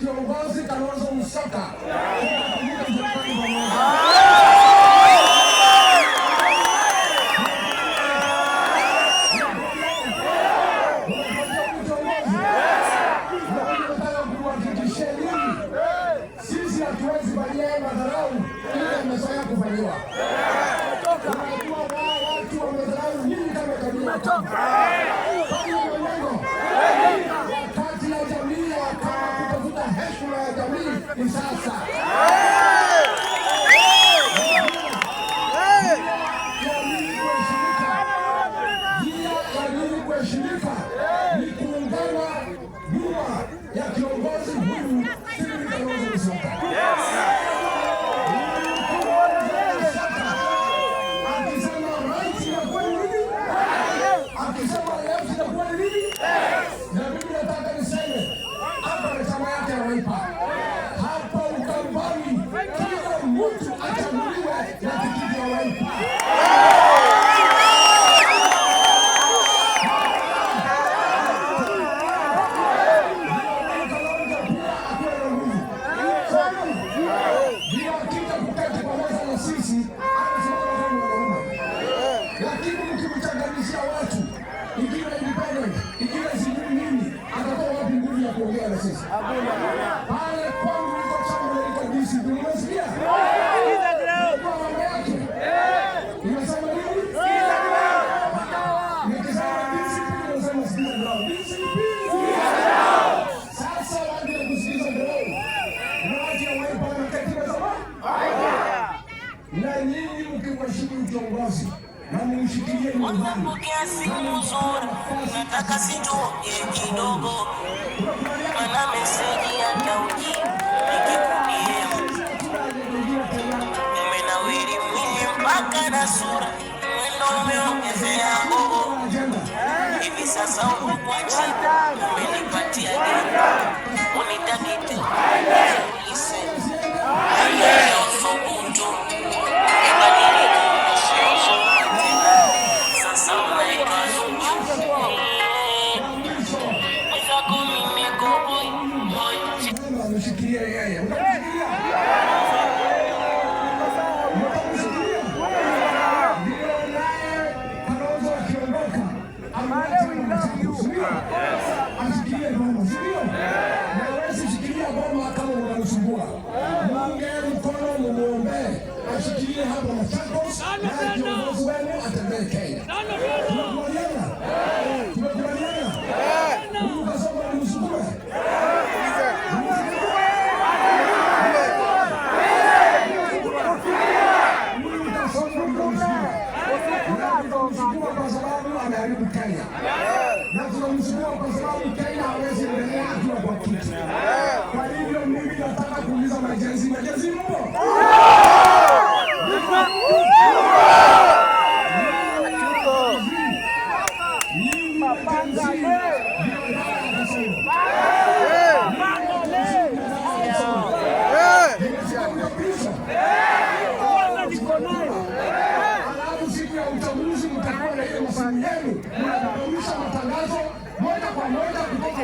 kiongozi Kalonzo Musyoka. Sisi hatuwezi fanyia madharau ile amezoea kufanyiwa. Unajua watu wamedharau nini kama kabila? Wakati ya jamii kama kutafuta heshima ya jamii ni sasa. Kuheshimika ni kuungana nyuma ya kiongozi huyu Kalonzo Musyoka. Akisema right inakuwa nini? Akisema left inakuwa nini? Na mimi nataka niseme hapa na chama yake ya Wiper. Hapa Ukambani kila mtu achaguliwe na tikiti ya Wiper. Lakini mkimchanganyishia watu ikiwa independent, ikiwa sijui nini, atatoa wapi nguvu ya kuongea na sisi? Pale kwangu niko chama naitwa DCP, umesikia? Kwa mambo yake nimesema nini? Nikisema DCP nimesema sikiza ground. DCP sasa waje kusikiza ground. Waje Wiper na katiba sawa? Na nyinyi mkiwashikilia kiongozi na mshikilie nyumbani. Simu nzuri, nataka sitoke kidogo. Mana meseji ya tauji nikikudia. Umenawiri mwili mpaka na sura, mwendo umeongezea gogo. Hivi sasa uko kwa chini, umenipatia gani? Unitakite, ulise ayo sobutu. Unamshikilia yeye. Kalonzo akiondoka ashikilie Goma, sio? Na wewe shikilia Goma kama unamsumbua. Munge mkono muombe ashikilie hapo Machakos na kiongozi wenu atembee Kenya. Tunakubaliana? Tunakubaliana? Mungu kasoma ni msumbue. Kwa sababu ameharibu Kenya. Na tunamsumbua kwa sababu Kenya hawezi endelea akiwa kwa kiti. Kwa hivyo mimi nataka kuuliza majenzi mpo? Uchaguzi mtakuwa na ile masimu yenu, mnapeperusha matangazo moja kwa moja kutoka